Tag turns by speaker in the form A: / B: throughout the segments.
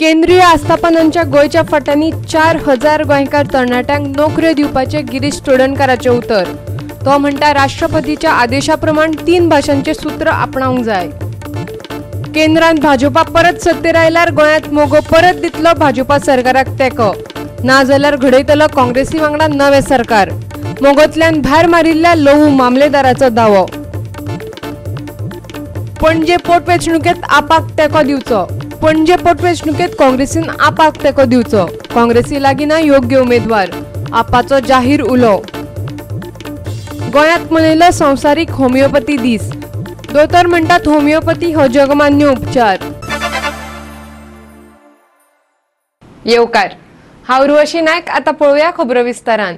A: केंद्रीय आस्थापनांच्या गोयच्या फाटांनी 4000 गोंयकार तरणाट्यांक नोकऱ्यो दिवपाचे गिरीश चोडणकाराचे उतर। तो म्हणटा राष्ट्रपतीच्या आदेशाप्रमाण 3 भाषांचे सूत्र आपणावंक जाय। केंद्रांत भाजपा परत सत्तेर आयल्यार गोंयांत मोगो परत दितलो भाजपा सरकाराक तेंको, ना जाल्यार घडयतलो काँग्रेसी वांगडा नवें सरकार। मोगोंतल्यान भायर मारिल्ल्या लहू मामलेदाराचो दावो। पणजे पोटवेंचणुकेंत आपाक तेंको दिवचो। पणजे पोटवेंचणुकेंत काँग्रेसीन आपाक तेंको दिवचो। काँग्रेसी लागीं ना योग्य उमेदवार, आपाचो जाहीर उलो। गोंयांत मनयलो संवसारीक होमिओपॅथी दीस। दोतोर म्हणटात होमिओपॅथी हो जगमान्य उपचार। येवकार, हांव उर्वशी नायक। आता पळोवया खबरो विस्तारान।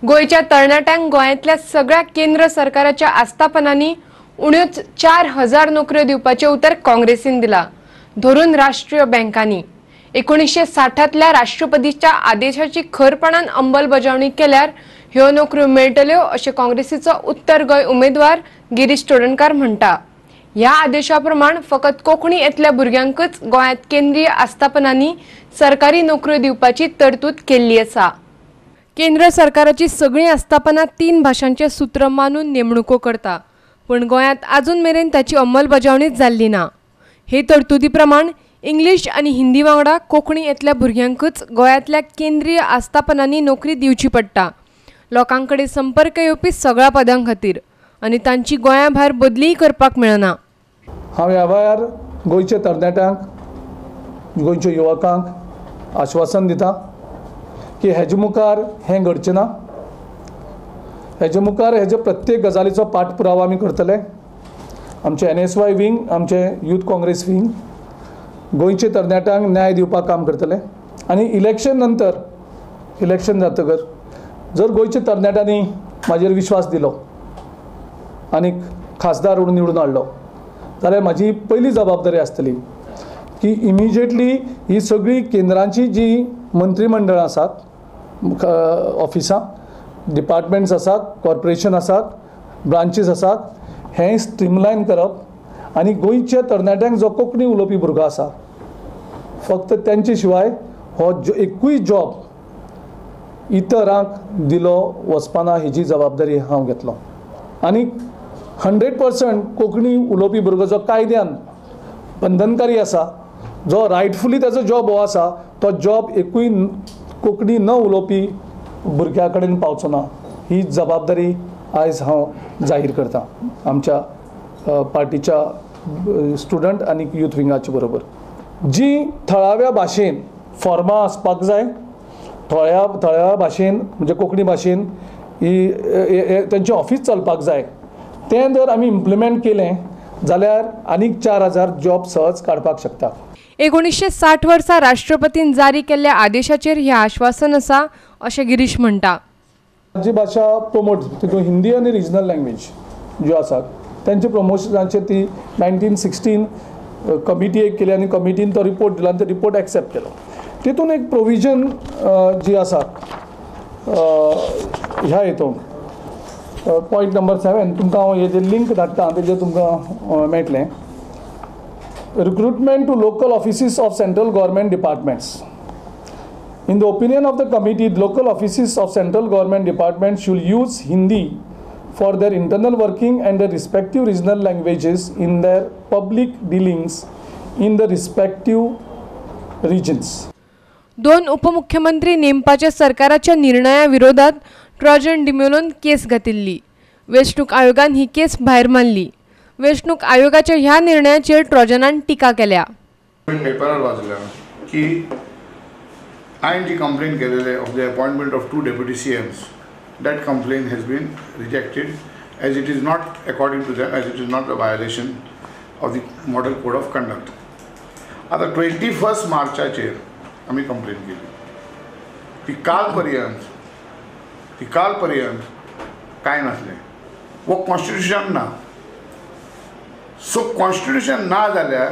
A: गोंयच्या तरणाट्यांक गोंयांतल्या सगळ्या केंद्र सरकाराच्या आस्थापनांनी उण्योच 4000 नोकऱ्यो दिवपाचें उतर काँग्रेसीन दिला, धरून राष्ट्रीय बँकांनी 1960तल्या राष्ट्रपतीच्या आदेशाची खरपणान अंमलबजावणी केल्यार ह्यो नोकऱ्यो मेळटल्यो अशें काँग्रेसीचो उत्तर गोंय उमेदवार गिरीश चोडणकार म्हणटा। ह्या आदेशाप्रमाण फकत कोंकणी येतल्या भुरग्यांकच गोंयांत केंद्रीय आस्थापनांनी सरकारी नोकऱ्यो दिवपाची तरतूद केल्ली आसा। केंद्र सरकाराची सगळी आस्थापनां 3 भाषांचे सूत्र मानून नेमणुको करता, पण गोंयांत अजून मेरेन ताची अंमलबजावणीच जाल्ली ना। हे तरतुदी प्रमाण इंग्लीश आनी हिंदी वांगडा कोंकणी येतल्या भुरग्यांकच गोंयांतल्या केंद्रीय आस्थापनांनी नोकरी दिवची पडटा। लोकांकडेन संपर्क येवपी सगळ्या पदां खातीर आनी तांची गोंया भायर बदलीय करपाक मेळना।
B: हांव ह्या वेळार गोंयच्या तरणाट्यांक, गोंयच्या युवकांक आश्वासन दिता की हेजे मुखार हें घडचें ना। हेजे मुखार हेजे प्रत्येक गजालीचो पाठपुरावो आमी करतले। आमचे NSY विंग, आमचे यूथ काँग्रेस विंग गोंयच्या तरणाट्यांक न्याय दिवपाक काम करतले। आनी इलेक्शन नंतर, इलेक्शन जातकर जर गोंयच्या तरणाट्यांनी म्हाजेर विश्वास दिलो आनी खासदार म्हणून निवडून हाडलो जाल्यार म्हाजी पयली जबाबदारी आसतली की इमिजिएटली ही सगळी केंद्रांची जी मंत्रिमंडळ आसात, ऑफिसां, डिपार्टमेंट्स आसात, कॉर्पोरेशन आसात, ब्रांचीस आसात, हें स्ट्रीमलायन करप आनी गोंयच्या तरणाट्यांक जो कोंकणी उलोवपी भुरगो आसा फक्त त्यांचे शिवाय हो एकूय जॉब इतरांक दिलो वचपाना, हेजी जबाबदारी हांव घेतलो। आनी 100% कोंकणी उलोवपी भुरगो जो कायद्यान बंधनकारी आसा, जो रायटफुली ताचो जॉब हो आसा, तो जॉब एकूय कोंकणी न उलोवपी भुरग्या कडेन पावचो ना, ही जबाबदारी आयज हांव जाहीर करता आमच्या पार्टीच्या स्टुडंट आनी यूथ विंगाचे बरोबर। जी थळाव्या भाशेन फॉर्मां आसपाक जाय, थळाव्या भाशेन म्हणजे कोंकणी भाशेन ही तेंचें ऑफिस चलपाक जाय, तें जर आमी इम्प्लिमेंट केलें जाल्यार आनीक 4000 जॉब सहज काडपाक शकता।
A: 1960 वर्सा राष्ट्रपतीन जारी केल्ल्या आदेशाचेर हे आश्वासन आसा अशें गिरीश म्हणटा।
B: जी भाशा प्रमोट, तितून हिंदी आनी रिजनल लँग्वेज ज्यो आसात त्यांचे प्रमोशनाचेर ती 1916 कमिटी एक केली आनी कमिटीन तो रिपोर्ट दिला आनी तो रिपोर्ट एक्सेप्ट केलो। तितून एक प्रोविजन जी आसा ह्या हेतून पॉयंट नंबर 7 तुमकां हांव हेजेर लिंक धाडटा, तेजेर तुमकां मेळटलें। Recruitment to local offices of central government departments. In the opinion of the committee, local offices of central government departments should use Hindi for their internal working and their respective regional languages in their public dealings in the respective regions.
A: 2 उपमुख्यमंत्री नेमपाच्या सरकाराच्या निर्णया विरोधात Trojan डिमोलन केस घातिल्ली। वेंचणूक आयोगान ही केस भायर मारली। वेंचणूक आयोगाच्या ह्या निर्णयाचेर ट्रॉजनान टिका केल्या।
C: पेपरार वाचल्या की हांवें जी कंप्लेन केलेले of the appointment of 2 deputy CMs, that complaint has been rejected as it is not according to them, as it is not a violation of the Model Code of Conduct. आता 21 मार्चाचेर आमी complain केली। ती काल पर्यंत कांय नासलें, वो constitution ना। सो कॉन्स्टिट्यूशन ना जाल्यार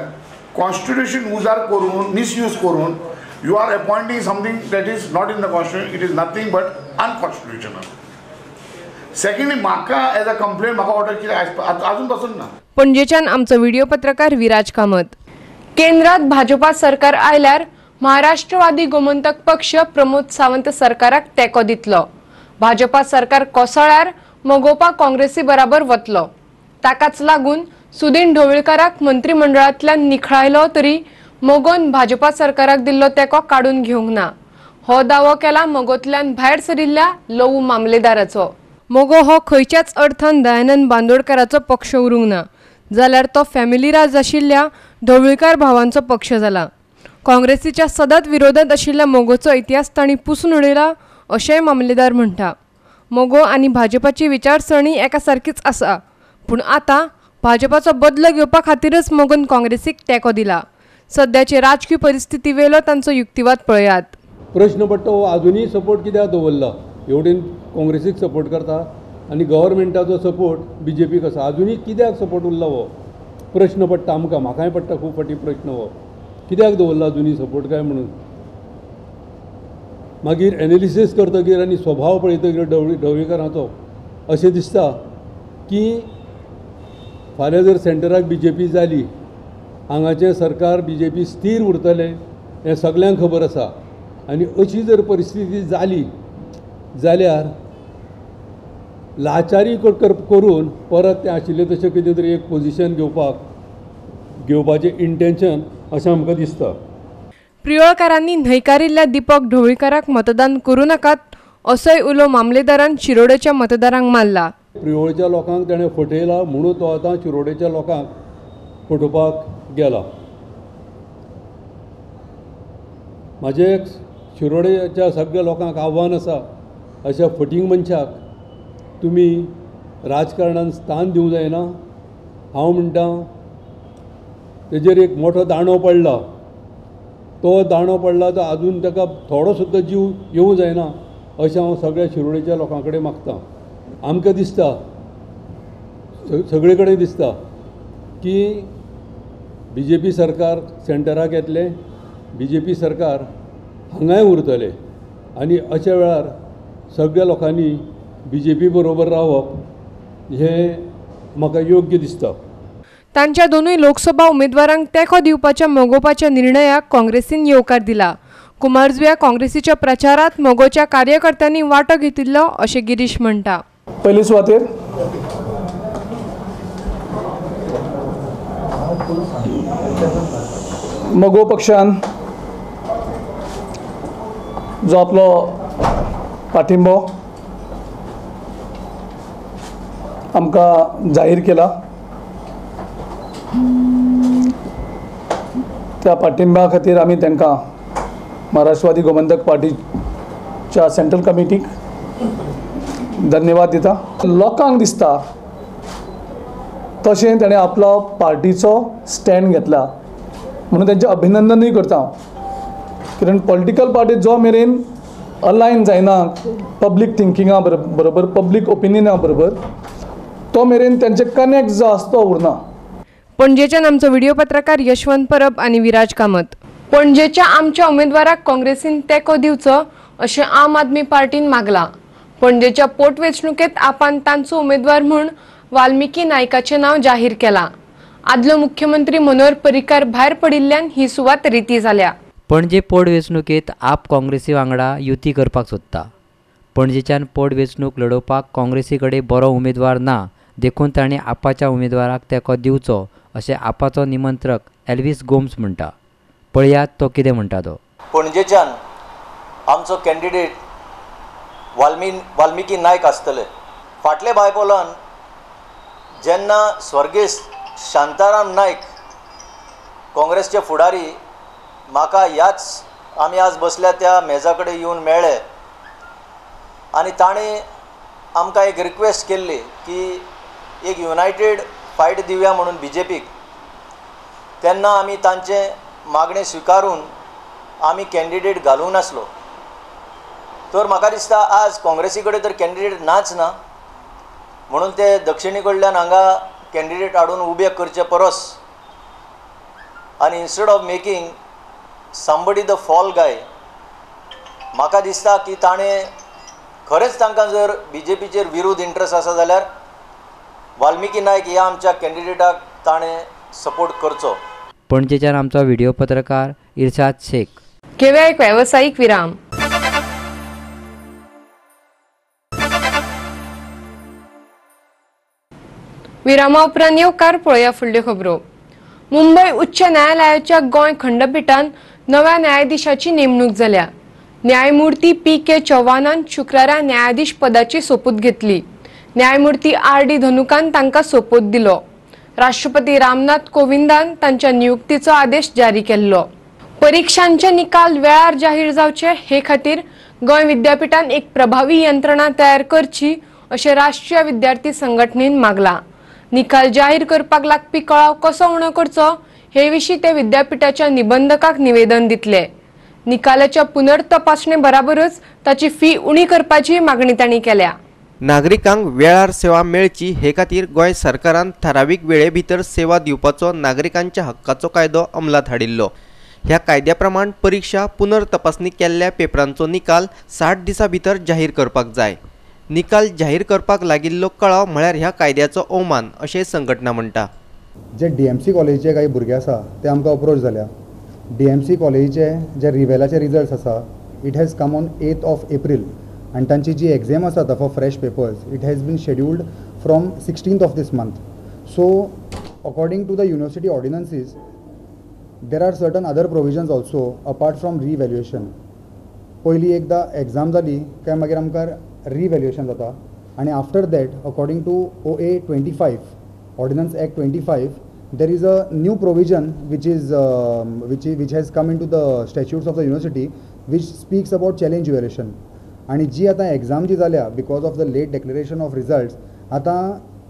C: कॉन्स्टिट्यूशन उजार करून, मिसयूज करून you are appointing something that is not in the constitution, it is nothing but unconstitutional. Secondly, म्हाका as a complaint म्हाका ऑर्डर केली आजून पासून ना।
A: पणजेच्यान आमचो व्हिडिओ पत्रकार विराज कामत। केंद्रात भाजपा सरकार आयल्यार महाराष्ट्रवादी गोमंतक पक्ष प्रमोद सावंत सरकाराक तेको दितलो। भाजपा सरकार कोसळ्यार मोगोवपा काँग्रेसी बराबर वतलो। ताकाच लागून सुदीन ढवळीकाराक मंत्रिमंडळांतल्यान निखळायलो तरी मोगोन भाजपा सरकाराक दिल्लो तेको काडून घेवंक ना। हो दावो केला मोगोंतल्यान भायर सरिल्ल्या लवू मामलेदाराचो। मोगो हो खंयच्याच अर्थान दयानंद बांदोडकराचो पक्ष उरूंक ना, जाल्यार तो फॅमिली राज आशिल्ल्या ढवळीकार भावांचो पक्ष जाला। काँग्रेसीच्या सतत विरोधात आशिल्ल्या मोगोचो इतिहास तांणी पुसून उडयला अशेंय मामलेदार म्हणटा। मोगो आनी भाजपाची विचारसरणी एका सारकीच आसा, पूण आतां भाजपाचो बदलो घेवपा खातीरच मोगोन काँग्रेसीक तेको दिला। सद्याचे राजकीय परिस्थिती वेलो तांचो युक्तिवाद पळयात।
D: प्रश्न पडटा हो अजुनूय सपोर्ट कित्याक दवरला? एवढेन काँग्रेसीक सपोर्ट करता आनी गव्हर्मेंटाचो सपोर्ट बीजेपीक आसा, अजुनूय कित्याक सपोर्ट उरला हो प्रश्न पडटा आमकां। म्हाकाय पडटा खूब फाटी प्रश्न हो, कित्याक दवरला अजुनूय सपोर्ट काय म्हणून। मागीर एनालिसीस करतकीर आनी स्वभाव पळयतकीर ढवळीकाराचो अशें दिसता की फाल्यां जर सेंटराक बीजेपी जाली, हांगाचें सरकार बीजेपी स्थिर उरतलें हें सगल्यांक खबर आसा। आनी अशी जर परिस्थिती जाली जाल्यार लाचारी करून परत तें आशिल्लें तशें कितें तरी एक पोजिशन घेवपाचें इंटेंशन अशें आमकां दिसता।
A: प्रियोळकारांनी न्हयकारिल्ल्या दीपक ढवळीकाराक मतदान करूं नाकात असोय उलो मामलेदारान शिरोडेच्या मतदारांक मारला।
D: प्रियोळच्या लोकांक ताणें फटयला म्हणून तो आतां शिरोडेच्या लोकांक फटोवपाक गेला। म्हाजें शिरोडेच्या सगळ्या लोकांक आव्हान आसा, अशा फटींग मनशाक तुमी राजकारणांत स्थान दिवंक जायना। हांव म्हणटा तेजेर एक मोठो दांडो पडला, तो दांडो पडला तो आजून ताका थोडो सुद्दां जीव येवंक जायना अशें हांव सगळ्या शिरोडेच्या लोकां कडेन मागतां। आमकां दिसता, सगळे कडेन दिसता की बीजेपी सरकार सेंटराक येतलें, बीजेपी सरकार हांगाय उरतलें आनी अशा वेळार सगळ्या लोकांनी बीजेपी बरोबर रावप हें म्हाका योग्य दिसता।
A: तांच्या दोनूय लोकसभा उमेदवारांक तेको दिवपाच्या मोगोवपाच्या निर्णयाक काँग्रेसीन येवकार दिला। कुमारजुव्या काँग्रेसीच्या प्रचारात मोगोच्या कार्यकर्त्यांनी वांटो घेतिल्लो अशें गिरीश म्हणटा।
B: पयले सुवातेर मोगो पक्षान जो आपलो पाठिंबो आमकां जाहीर केला, त्या पाठिंब्या खातीर आमी तांकां महाराष्ट्रवादी गोमंतक पार्टीच्या सेंट्रल कमिटीक धन्यवाद दिता। लोकांक दिसता तशें ताणें आपलो पार्टीचो स्टँड घेतला म्हणून तांचें अभिनंदनूय करता हांव। कारण पॉलिटिकल पार्टी जो मेरेन अलायन जायना पब्लीक थिंकिंगा बरोबर, पब्लीक ओपिनियना बरोबर, तो मेरेन तांचें कनेक्ट जो आसा तो उरना।
A: पणजेच्यान आमचो व्हिडिओ पत्रकार यशवंत परब आनी विराज कामत। पणजेच्या आमच्या उमेदवाराक काँग्रेसीन तेको दिवचो अशें आम आदमी पार्टीन मागला। पणजेच्या पोटवेंचणुकेंत आपान तांचो उमेदवार म्हूण वाल्मिकी नायकाचें नांव जाहीर केलां। आदलो मुख्यमंत्री मनोहर पर्रीकार भायर पडिल्ल्यान ही सुवात रिती जाल्या।
E: पणजे पोटवेंचणुकेंत आप काँग्रेसी वांगडा युती करपाक सोदता। पणजेच्यान पोटवेंचणूक लडोवपाक काँग्रेसी कडेन बरो उमेदवार ना, देखून ताणें आपाच्या उमेदवाराक तेको दिवचो अशें आपाचो निमंत्रक एल्विस गोम्स म्हणटा। पळयात तो कितें म्हणटा तो।
F: पणजेच्यान आमचो कॅन्डिडेट वाल्मिकी नायक आसतले। फाटले बायपोलान जेन्ना स्वर्गेस्त शांताराम नायक काँग्रेसचे फुडारी म्हाका ह्याच आमी आज बसल्या त्या मेजा कडेन येवन मेळ्ळे आनी ताणें आमकां एक रिक्वेस्ट केल्ली की एक युनायटेड फायट दिवया म्हणून बीजेपीक। तेन्ना आमी तांचे मागणें स्विकारून आमी कॅन्डिडेट घालूंक नासलो। तर म्हाका दिसता आज काँग्रेसी कडेन तर कॅन्डिडेट नाच ना, म्हणून ते दक्षिणे कडल्यान हांगा कॅन्डिडेट हाडून उबे करचे परस आनी instead of making somebody the fall guy, म्हाका दिसता की ताणें खरेंच तांकां जर बीजेपीचेर विरोध इंट्रस्ट आसा जाल्यार वाल्मिकी नायक ह्या आमच्या कॅन्डिडेटाक ताणें सपोर्ट करचो।
E: पणजेच्यान आमचो व्हिडिओ पत्रकार इर्शाद शेख.
A: घेऊया एक व्यावसायिक विराम. विरामा उपरांत येवकार पळोवया फुडल्यो खबरो. मुंबय उच्च न्यायालयाच्या गोंय खंडपीठान नव्या न्यायाधीशाची नेमणूक जाल्या. न्यायमूर्ती पी.के. चव्हाणान शुक्रारा न्यायाधीश पदाची सोपूत घेतली. न्यायमूर्ती आर.डी. धनुकान तांकां सोपूत दिलो. राष्ट्रपती रामनाथ कोविंदान तांच्या नियुक्तीचो आदेश जारी केल्लो. परीक्षांचे निकाल वेळार जाहीर जावचे हे खातीर गोंय विद्यापीठान एक प्रभावी यंत्रणा तयार करची अशें राष्ट्रीय विद्यार्थी संघटनेन मागला. निकाल जाहीर करपाक लागपी कळाव कसो उणो करचो हे विशीं ते विद्यापीठाच्या निबंधकाक निवेदन दितले. निकालाच्या पुनर्तपासणे बराबरच ताची फी उणी करपाची मागणी तांणी केल्या.
G: नागरिकांक वेळार सेवा मेळची हे खातीर गोंय सरकारान थारावीक वेळे भितर सेवा दिवपाचो नागरिकांच्या हक्काचो कायदो अंमलात हाडिल्लो. ह्या कायद्या प्रमाण परीक्षा पुनर्तपासणी केल्ल्या पेपरांचो निकाल 60 दिसां भितर जाहीर करपाक जाय. निकाल जाहीर करपाक लागिल्लो कळाव म्हळ्यार ह्या कायद्याचो अवमान अशें संघटना म्हणटा.
H: जे DMC कॉलेजीचे काही भुरगे आसा ते आमकां अप्रोच जाल्या. DMC कॉलेजीचे जे रिवेलाचे रिजल्ट्स आसा it has come on 8th of April आनी तांची जी एग्जाम आसा for fresh papers it has been scheduled from 16th of this month. So according to the university ordinances there are certain other provisions also apart from revaluation. पयली एकदां exam जाली काय मागीर आमकां रिवॅल्युएशन जाता आनी after that according to OA 25 Ordinance Act 25 there is a new provision which has come into the statutes of the university which speaks about challenge evaluation. आणि जी आता एग्जाम जी जाल्या because of the late declaration of results आता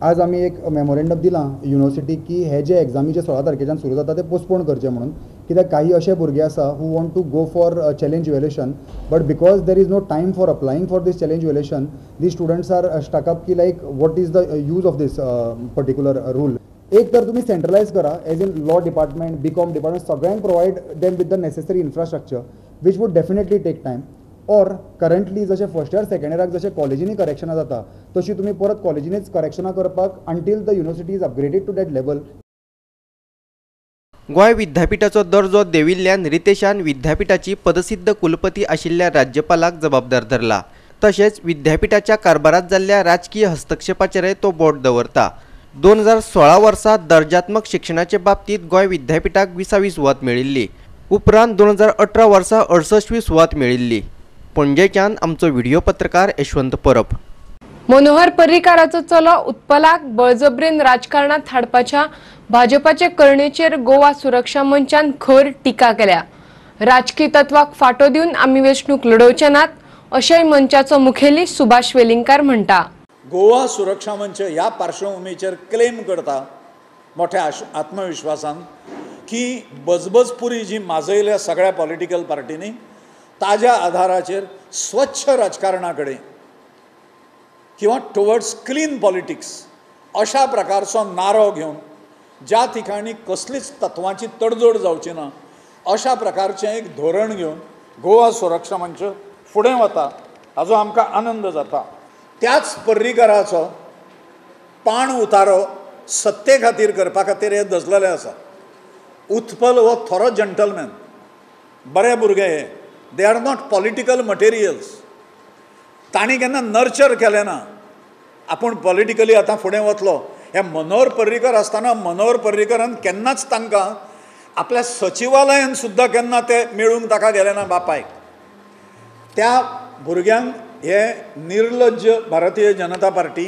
H: आज आमी एक memorandum दिलां युनिवर्सिटीक की हे जे एग्जामी जे 16 तारखेच्यान सुरू जाता ते पोस्टपोन करचे म्हणून. कित्याक काही अशे भुरगे आसा who want to go for challenge evaluation but because there is no time for applying for this challenge evaluation the students are stuck up की like what is the use of this particular rule. एक तर तुम्ही centralize करा as in law department BCom department सगळ्यांक provide them with the necessary infrastructure which would definitely take time. और currently जशें first year second इयराक जशें कॉलेजींनी करेक्शनां जाता तशी तुमी परत कॉलेजींनीच करेक्शनां करपाक until the university is upgraded to that level.
G: Goa विद्यापीठाचो दर्जो देविल्ल्यान रितेशान विद्यापीठाची पदसिद्ध कुलपती आशिल्ल्या राज्यपालाक जबाबदार धरला. तशेंच विद्यापीठाच्या कारभारात जाल्ल्या राजकीय हस्तक्षेपाचेरय तो बोट दवरता. 2016 वर्सा दर्जात्मक शिक्षणाचे बाबतीत गोंय विद्यापीठाक 20वी सुवात मेळिल्ली. उपरांत 2018 वर्सा 68वी सुवात मेळिल्ली. पणजेच्यान आमचो व्हिडिओ पत्रकार यशवंत परब.
A: मनोहर पर्रीकाराचो चलो उत्पलाक बळजबरेन राजकारणात हाडपाच्या भाजपाचे करणेचेर गोवा सुरक्षा मंचान खर टिका केल्या. राजकीय तत्वाक फाटो दिवन आमी वेंचणूक लडोवचे नात अशेंय मंचाचो मुखेली सुभाष वेलिंगकार म्हणटा.
I: गोवा सुरक्षा मंच ह्या पार्श्वभूमीचेर क्लेम करता मोठ्या आत्मविश्वासान की बजबजपुरी जी माजयल्या सगळ्या पॉलिटिकल पार्टींनी ताज्या आधाराचेर स्वच्छ राजकारणा कडेन किंवा टुवर्ड्स क्लीन पॉलिटिक्स अशा प्रकारचो नारो घेवन ज्या ठिकाणी कसलीच तत्वांची तडजोड जावची ना अशा प्रकारचें एक धोरण घेवन गोवा सुरक्षा मंच फुडें वता हाजो आमकां आनंद जाता. त्याच पर्रीकाराचो पाण उतारो सत्ते खातीर करपा खातीर हे दजलेले आसा. उत्पल हो थोरो जंटलमॅन बरे भुरगे हे they are not political materials. तांणी केन्ना नर्चर केलें ना. आपूण पॉलिटिकली आतां फुडें वतलो हे मनोहर पर्रीकर आसतना मनोहर पर्रीकरान केन्नाच तांकां आपल्या सचिवालयान सुद्दां केन्ना ते मेळूंक ताका गेले ना बापायक. त्या भुरग्यांक हे निर्लज्ज भारतीय जनता पार्टी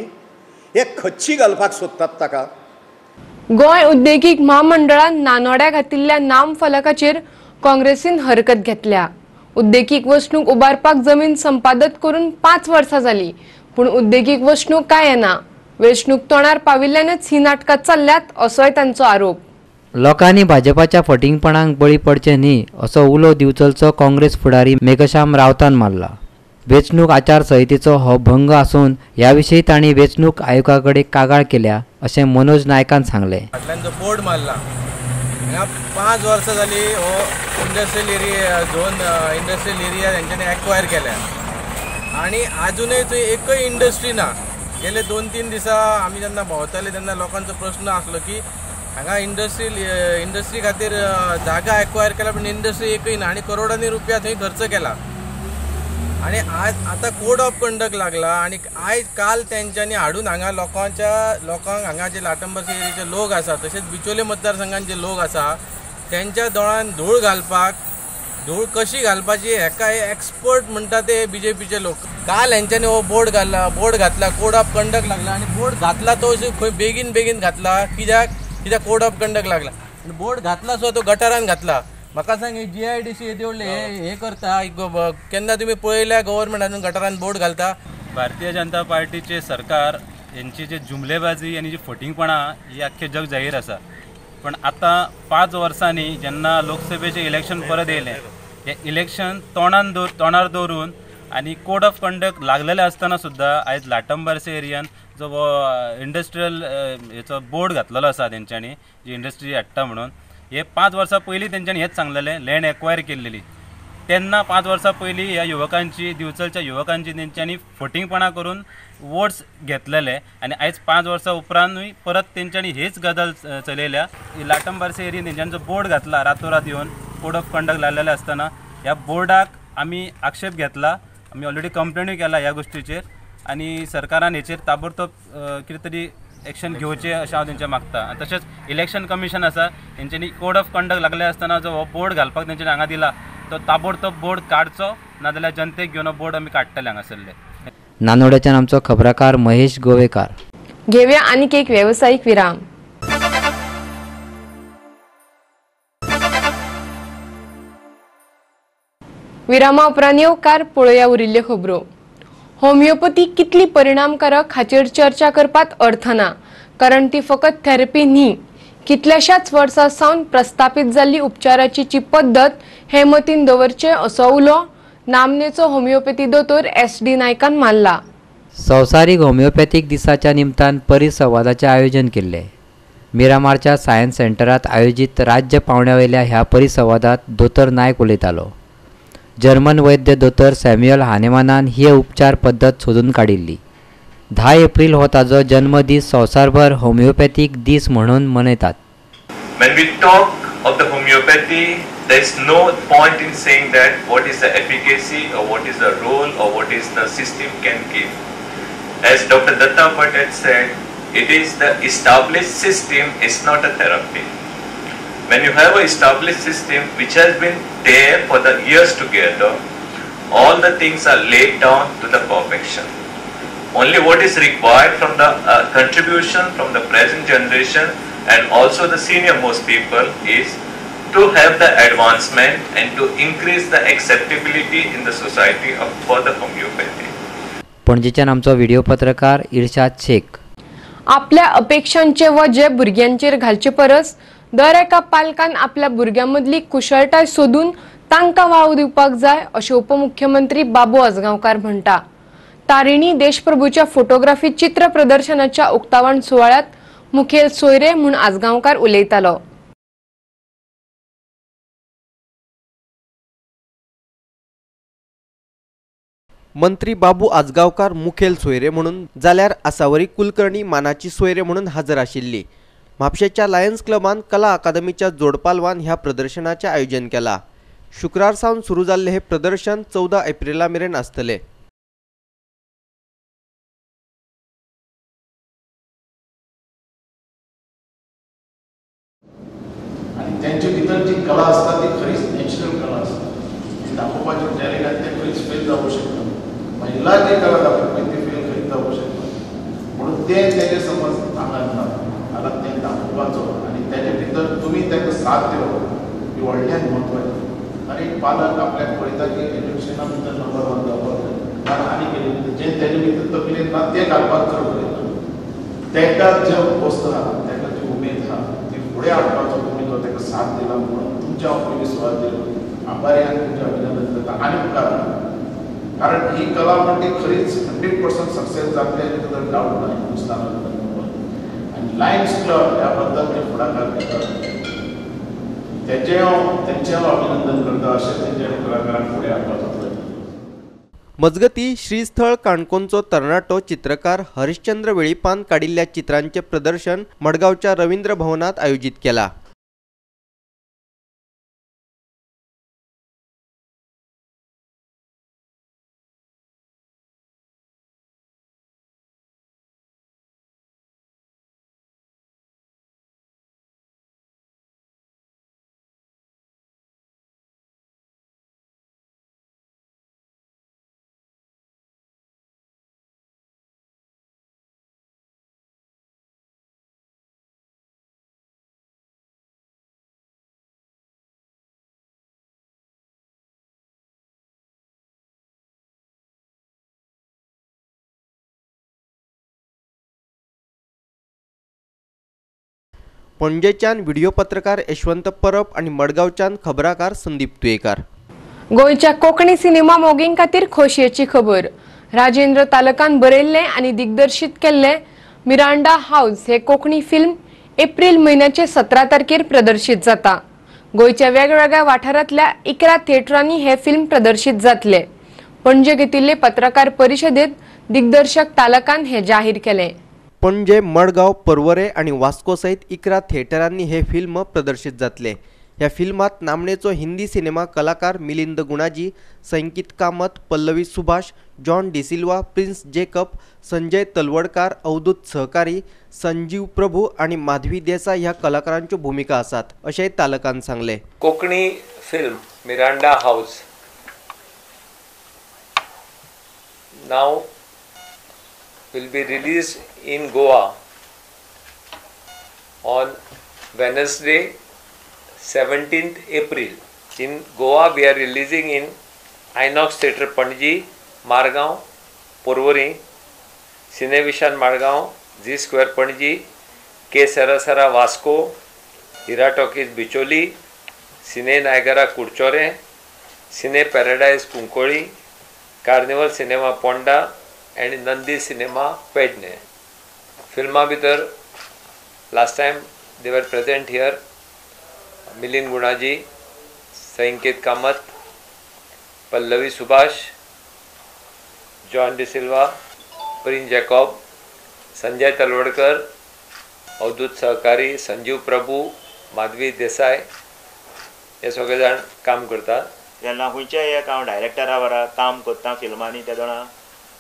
I: हे खच्ची घालपाक सोदतात ताका.
A: गोंय उद्देगीक महामंडळान नानोड्या घातिल्ल्या नाम फलकाचेर काँग्रेसीन हरकत घेतल्या. उद्देगीक वसणूक उबारपाक जमीन संपादत करून 5 वर्सां जाली पूण उद्देगीक वसणूक काय येना. वेंचणूक तोंडार पाविल्ल्यानच ही नाटकां चल्ल्यात असोय तांचो आरोप.
E: लोकांनी भाजपाच्या फटिंगपणांक बळी पडचे न्ही असो उलो दिवचलचो काँग्रेस फुडारी मेघश्याम रावतान मारला. वेंचणूक आचारसंहितेचो हो भंग आसून ह्या विशीं तांणी वेंचणूक आयोगा कडेन कागाळ केल्या अशें मनोज नायकान सांगलें.
J: फाटल्यान जो बोर्ड मारला हांगा 5 वर्सां जाली हो industrial area zone industrial area तेंच्यांनी एक्वायर केल्या आनी आजुनूय थंय एकय इंडस्ट्री ना. गेले 2-3 दिसा आमी जेन्ना भोंवताले तेन्ना लोकांचो प्रश्न आसलो की हांगा इंडस्ट्री खातीर जागा एक्वायर केला, पण इंडस्ट्री एकय ना, आनी करोडांनी रुपया थंय खर्च केला. आणि आता कोड ऑफ कंडक्ट लागला आणि काल त्यांच्यानी हाडून हांगा लोकांक हांगा जे लाटंबर एरियाचे लोक आसा, तसेच बिचोले मतदारसंघात जे लोक आसा त्यांच्या दोळांत धूळ घालपाक, धूळ कशी घालपाची हेका एक्सपर्ट म्हणटा ते BJPचे लोक. काल हेंच्यांनी हो बोर्ड घातला, कोड ऑफ कंडक्ट लागला, आणि बोर्ड घातला तो खंय बेगीन घातला. कित्याक कोड ऑफ कंडक्ट लागला. बोर्ड घातला सो तो गटारान घातला. म्हाका सांग, GIDC येदे व्हडले हे करता, केन्ना तुमी पळयल्या गव्हर्मेंटान गटारान बोर्ड घालता?
K: भारतीय जनता पार्टीचे सरकार यांची जे जुमलेबाजी आणि जी फटिंगपणा ही अख्खे जग जाहीर आसा. पण आता 5 वर्सांनी जेन्ना लोकसभेचे इलेक्शन परत येयलें, हे इलेक्शन तोंडार दवरून आणि कोड ऑफ कंडक्ट लागलेले असताना सुद्धा आयज लाटंबरचे एरियान जो इंडस्ट्रियल हेचो बोर्ड घातलेलो आसा तेंच्यांनी, जी इंडस्ट्री हाडटा म्हणून, हे 5 वर्सां पयलीं तेंच्यांनी हेच सांगलेलें, लँड एक्वायर केल्लेली. तेन्ना 5 वर्सां पयलीं ह्या युवकांची, दिवचलच्या युवकांची तेंच्यांनी फटिंगपणा करून वोट्स घेतलेले, आनी आयज 5 वर्सां उपरांतूय परत तेंच्यांनी हेच गजाल चलयल्या. लाटंबरचे एरियेन तेंच्यांचो बोर्ड घातला रातोरात येवन, कोड ऑफ कंडक्ट लागलेले असताना. ह्या बोर्डाक आमी आक्षेप घेतला, आमी ऑलरेडी कंप्लेनूय केला ह्या गोष्टीचेर, आनी सरकारान हेचेर ताबडतोब कितें तरी एक्शन घेवचें अशें हांव तेंचे मागता. आनी तशेंच इलेक्शन कमिशन आसा, तेंच्यांनी कोड ऑफ कंडक्ट लागले आसतना जो हो बोर्ड घालपाक तेंच्यांनी हांगा दिला, तो ताबडतोब बोर्ड काडचो, नाजाल्यार जनतेक घेवन हो बोर्ड आमी काडटले हांगासरले.
E: नानोड्याच्यान आमचो खबराकार महेश गोवेकार.
A: घेऊया आनीक एक व्यावसायिक विराम. विरामा उपरांत येवकार पळोवया उरिल्ल्यो खबरो. होमिओपॅथी कितली परिणामकारक हाचेर चर्चा करपात अर्थ ना, कारण ती फकत थेरपी न्ही, कितल्याशाच वर्सां सावन प्रस्थापीत जाल्ली उपचाराची पद्दत हे मतीन दवरचे असो उलो नामनेचो होमिओपॅथी दोतोर SD नायकान मारला.
E: संवसारीक होमिओपॅथीक दिसाच्या निमतान परिसंवादाचे आयोजन केल्ले. मिरामारच्या सायन्स सेंटरात आयोजित राज्य पावण्यावेल्या ह्या परिसंवादात दोतोर नायक उलयतालो. जर्मन वैद्य दोतोर सॅम्युएल हानेमानान ही उपचार पद्दत सोदून काडिल्ली. 10 एप्रिल हो ताजो जन्मदीस संवसारभर होमिओपॅथीक दीस म्हणून मनयतात.
L: When we talk of the homeopathy, there is no point in saying that what is the efficacy or what is the role or what is the system can give. As Dr. Datta Bhatt had said, it is the established system, it's not a therapy. When you have an established system which has been there for the years together, all the things are laid down to the perfection. Only what is required from the contribution from the present generation and also the senior most people is to have the advancement and to increase the acceptability in the society for the homeopathy.
E: पणजेच्यान आमचो video पत्रकार इर्शाद शेख.
A: आपल्या अपेक्षांचे वजे भुरग्यांचेर घालचे परस दर एका पालकान आपल्या भुरग्यांमदली कुशळटाय सोदून तांकां वाव दिवपाक जाय अशें उपमुख्यमंत्री बाबू आजगांवकार म्हणटा. तारिणी देशप्रभूच्या फोटोग्राफी चित्र प्रदर्शनाच्या उक्तावण सुवाळ्यात मुखेल सोयरे म्हूण आजगांवकार उलयतालो.
G: मंत्री बाबू आजगावकार मुखेल सोयरे म्हणून, जाल्यार आसावरी कुलकर्णी मानाची सोयरे म्हणून हजर आशिल्ली. म्हापशेच्या लायन्स क्लबान कला अकादमीच्या जोडपालवान ह्या प्रदर्शनाचे आयोजन केला. शुक्रार सावन सुरू जाल्ले हे प्रदर्शन 14 एप्रिला मेरेन आसतले.
C: आणि त्यांच्या भितर जी कला असता ती खरीच नॅचरल कला असता, ती दाखोवपाची टॅलेंट ते खरीच फेल जावं शकता. महिला जी कला दाखोवपाची ती फेल खरीच जावं शकता. म्हणून ते तेजे समज हांगा आला ते दाखोवपाचो आनी तेजे भितर तुमी ताका साथ दिवप ही व्हडल्यान म्हत्वाची. आनी पालक आपल्याक पळयता की एज्युकेशना भितर नंबर 1 जावपाक कारण आनी कितें जे तेजे भितर तकलेंत ना ते घालपाक चड पळयता. ताका जे वस्त आहा, ताका जी उमेद आहा ती फुडें हाडपाचो तुमी जो ताका साथ दिला म्हणून तुमच्या हांव पयलीं सुवात दिलो. आभारी तुमचें अभिनंदन करता आनी मुखार. कारण ही कला म्हणजे खरीच 100% सक्सेस जातली हाची तुका डावट ना हिंदुस्तानांत. आनी लायन्स क्लब ह्या बद्दल जे फुडाकार घेतात तेंचे हांव अभिनंदन करता. अशें तेंच्या कलाकारांक फुडें हाडपाचो प्रयत्न.
G: मजगती श्रीस्थळ काणकोणचो तरणाटो चित्रकार हरिश्चंद्र वेळीपान काडिल्ल्या चित्रांचे प्रदर्शन मडगावच्या रवींद्र भवनात आयोजित केला. पणजेच्यान व्हिडिओ पत्रकार यशवंत परब आणि मडगावच्यान खबराकार संदीप तुयेकार.
A: गोयच्या कोंकणी सिनेमा मोगीं खातीर खोशयेची खबर. राजेंद्र तालकान बरयल्ले आणि दिग्दर्शित केल्ले मिरांडा हाऊस हे कोंकणी फिल्म एप्रिल म्हयन्याचे 17 तारखेर प्रदर्शित जाता. गोयच्या वेगवेगळ्या वाठारांतल्या 11 थिएटरांनी हे फिल्म प्रदर्शित जातले. पणजे घेतिल्ले पत्रकार परिशदेत दिग्दर्शक तालकान हे जाहीर केले.
G: पणजे, मडगाव, पर्वरे आणि वास्को सहित 11 थिएटरांनी हे फिल्म प्रदर्शित जातले. या फिल्मात नामनेचो हिंदी सिनेमा कलाकार मिलिंद गुणाजी, संकेत कामत, पल्लवी सुभाष, जॉन डिसिल्वा, प्रिन्स जेकब, संजय तलवडकार, अवधूत सहकारी, संजीव प्रभू आणि माधवी देसाई ह्या कलाकारांच्यो भूमिका आसात अशें तालकान सांगले.
M: Konkani film Miranda house now will be released in Goa on Wednesday 17th April. In Goa we are releasing in Inox Theatre Panji, Margaon, Porvori, Cinevision Margaon, G Square Panji, K Sarasara Vasco, Hira Talkies Bicholi, Cine Niagara Kurchore, Cine Paradise Kunkoli, Carnival Cinema Ponda and Nandi Cinema Pedne. Filma भितर last time they were present here Milind Gunaji, Sanket Kamath, Pallavi Subhash, John De Silva, Prince Jacob, Sanjay Talwadkar, Avdut Sahakari, Sanjeev Prabhu, Madhvi Desai हे सगळे जाण काम करतात.
N: जेन्ना खंयच्याय एक हांव डायरेक्टरा बरा काम करता फिल्मांनी त्या जाणा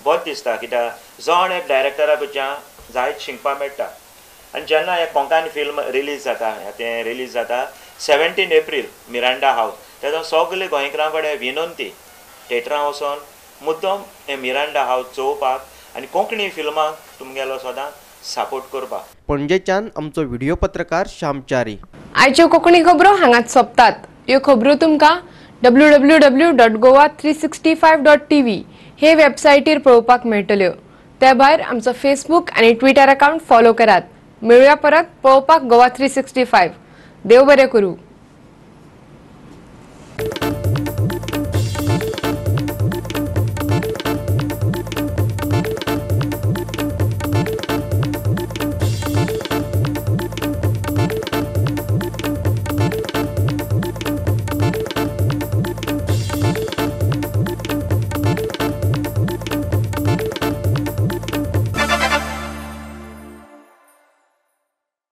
N: बरें दिसता कित्याक जण एक डायरेक्टरा कडच्यान जायत शिकपाक मेळटा. आनी जेन्ना हे कोंकणी फिल्म रिलीज जाता तें रिलीज जाता 17 एप्रील मिरांडा हाऊस तेजो सगळे गोंयकारां कडेन विनंती थिएटरां वचोन मुद्दम हे मिरांडा हाऊस चोवपाक आनी कोंकणी फिल्मांक तुमगेलो सदांच सपोर्ट करपाक.
G: पणजेच्यान आमचो व्हिडिओ पत्रकार श्यामचारी.
A: आयच्यो कोंकणी खबरो हांगाच सोंपतात. ह्यो खबरो तुमकां www.goa365.tv हे वेबसायटीर पळोवपाक मेळटल्यो. त्या भायर आमचो फेसबूक आनी ट्विटर अकाउंट फॉलो करात. मेळुया परत पळोवपाक गोवा 365. देव बरें करूं.